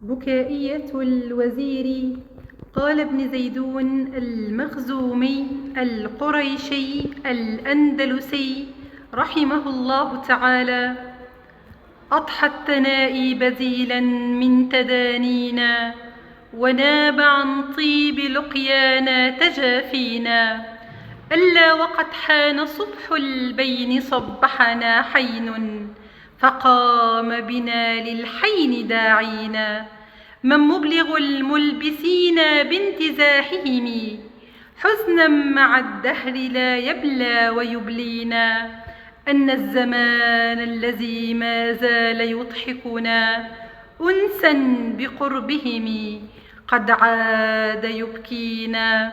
بكائية الوزير. قال ابن زيدون المخزومي القريشي الأندلسي رحمه الله تعالى: أضحى الثناء بديلا من تدانينا، وناب عن طيب لقيانا تجافينا، ألا وقد حان صبح البين صبحنا حين، فقام بنا للحين داعينا. من مبلغ الملبسين بانتزاحهم، حزنا مع الدهر لا يبلى ويبلينا، أن الزمان الذي ما زال يضحكنا أنسا بقربهم قد عاد يبكينا.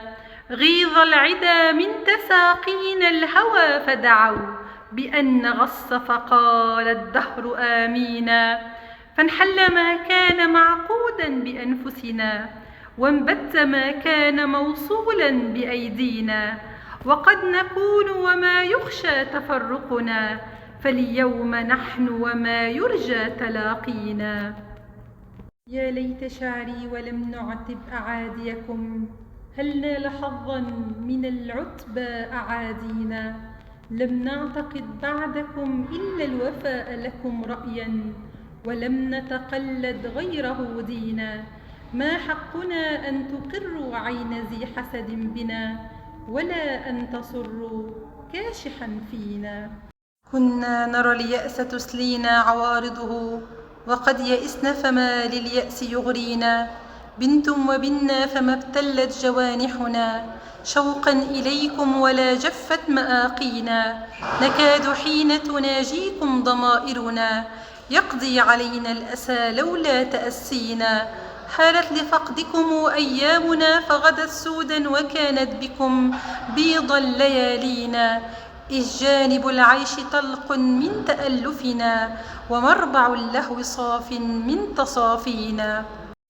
غيظ العدا من تساقينا الهوى فدعوا بأن غص، فقال الدهر آمينا. فانحل ما كان معقودا بأنفسنا، وانبت ما كان موصولا بأيدينا، وقد نكون وما يخشى تفرقنا، فاليوم نحن وما يرجى تلاقينا. يا ليت شعري ولم نعتب أعاديكم، هل نال حظا من العتبى أعادينا. لم نعتقد بعدكم إلا الوفاء لكم رأيا، ولم نتقلد غيره دينا. ما حقنا أن تقروا عين ذي حسد بنا، ولا أن تصروا كاشحا فينا. كنا نرى اليأس تسلينا عوارضه، وقد يئسن فما لليأس يغرينا. بنتم وبنا فما ابتلت جوانحنا شوقا إليكم، ولا جفت مآقينا. نكاد حين تناجيكم ضمائرنا يقضي علينا الأسى لولا تأسينا. حالت لفقدكم أيامنا فغدت سودا، وكانت بكم بيضا ليالينا. إذ جانب العيش طلق من تألفنا، ومربع اللهو صاف من تصافينا.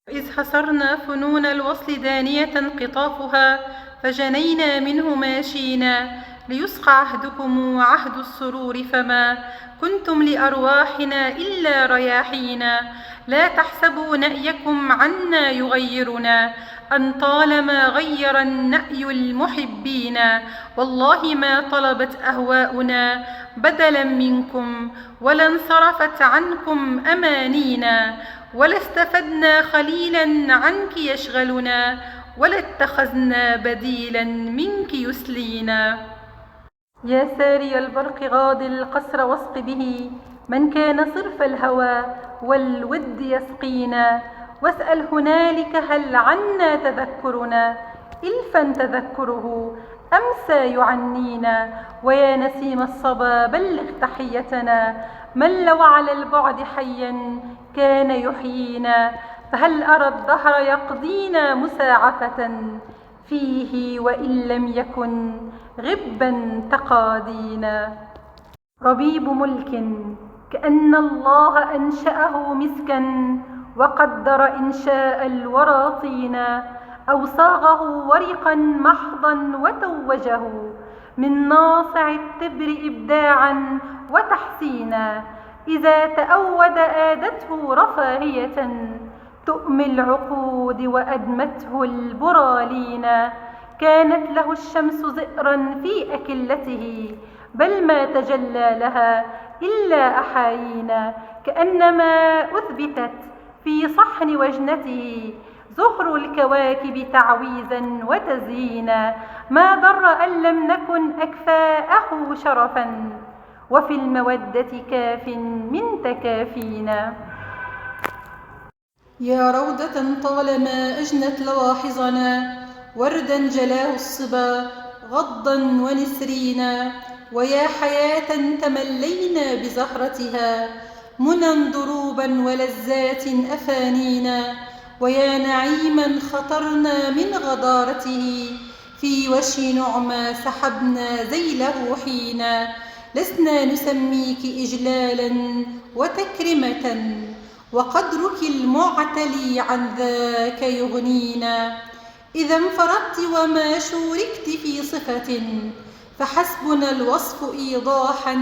إذ حسرنا فنون الوصل دانية قطافها، فجنينا منه ماشينا، ليسقى عهدكم عهد السرور، فما كنتم لأرواحنا إلا رياحينا. لا تحسبوا نأيكم عنا يغيرنا، أن طالما غير النأي المحبين. والله ما طلبت أهواؤنا بدلا منكم، ولا انصرفت عنكم أمانينا، ولا استفدنا خليلا عنك يشغلنا، ولا اتخذنا بديلا منك يسلينا. يا ساري البرق غاض القصر واسق به، من كان صرف الهوى والود يسقينا. واسأل هنالك هل عنا تذكرنا، إلفا تذكره أمسى يعنينا. ويا نسيم الصبا بلغ تحيتنا، من لو على البعد حيا كان يحيينا. فهل أرى الدهر يقضينا مساعفة فيه، وإن لم يكن غبا تقادينا. ربيب ملك كأن الله أنشأه مسكا، وقدر إنشاء الورى طينا، أو صاغه ورقا محضا وتوجه من ناصع التبر إبداعا وتحسينا. إذا تأود آدته رفاهية تؤمي العقود، وأدمته البرالينا. كانت له الشمس زئرا في أكلته، بل ما تجلى لها إلا أحايينا. كأنما أثبتت في صحن وجنته زهر الكواكب تعويزا وتزيينا. ما ضر أن لم نكن أكفاءه شرفا، وفي المودة كاف من تكافينا. يا روضة طالما أجنت لواحظنا، وردا جلاه الصبا غضا ونسرينا. ويا حياة تملينا بزهرتها، منى ضروبا ولذات أفانينا. ويا نعيما خطرنا من غضارته، في وشي نعمى سحبنا ذيله حينا. لسنا نسميك إجلالا وتكرمة، وقدرك المعتلي عن ذاك يغنينا. إذا انفردت وما شوركت في صفة، فحسبنا الوصف إيضاحا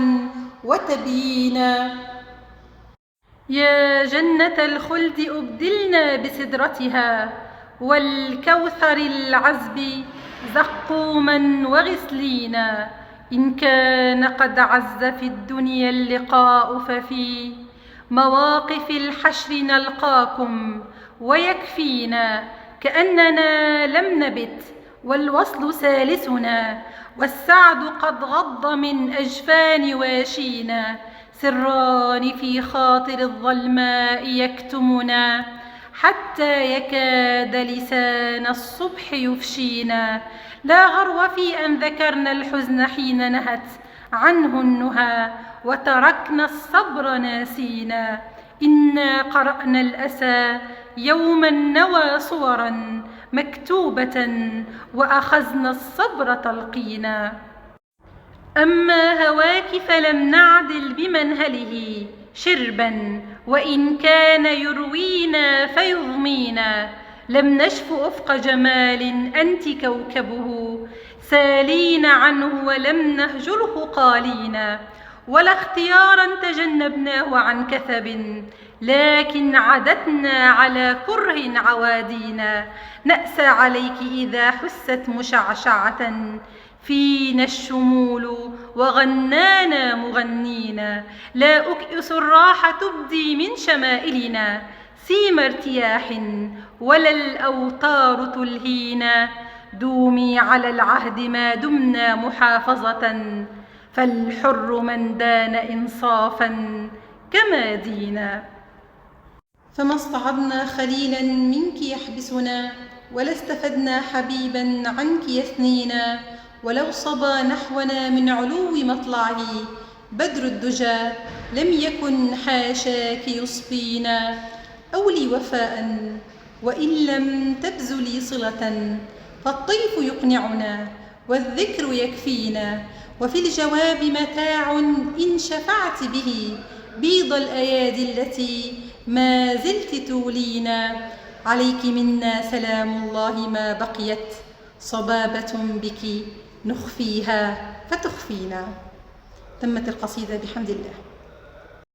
وتبيينا. يا جنة الخلد أبدلنا بسدرتها، والكوثر العذب زقوما وغسلينا. إن كان قد عز في الدنيا اللقاء، ففي مواقف الحشر نلقاكم ويكفينا. كأننا لم نبت والوصل سالسنا، والسعد قد غض من أجفان واشينا. سران في خاطر الظلماء يكتمنا، حتى يكاد لسان الصبح يفشينا. لا غرو في أن ذكرنا الحزن حين نهت عنه النهى، وتركنا الصبر ناسينا. إنا قرأنا الأسى يوما نوى صورا مكتوبة، وأخذنا الصبر تلقينا. أما هواك فلم نعدل بمنهله شربا، وإن كان يروينا فيضمينا. لم نشف أفق جمال أنت كوكبه، سالين عنه ولم نهجره قالينا. ولا اختيارا تجنبناه عن كثب، لكن عدتنا على كره عوادينا. نأسى عليك إذا حست مشعشعة، فينا الشمول وغنانا مغنينا. لا أكئس الراحة تبدي من شمائلنا سيم ارتياح، ولا الأوتار تلهينا. دومي على العهد ما دمنا محافظة، فالحر من دان إنصافا كما دينا. فما اصطعدنا خليلا منك يحبسنا، ولا استفدنا حبيبا عنك يثنينا. ولو صبا نحونا من علو مطلعه بدر الدجى، لم يكن حاشاك يصفينا. أولي وفاء وإن لم تبذلي صلة، فالطيف يقنعنا والذكر يكفينا. وفي الجواب متاع إن شفعت به بيض الأيادي التي ما زلت تولينا. عليك منا سلام الله ما بقيت صبابة بك نخفيها فتخفينا. تمت القصيدة بحمد الله.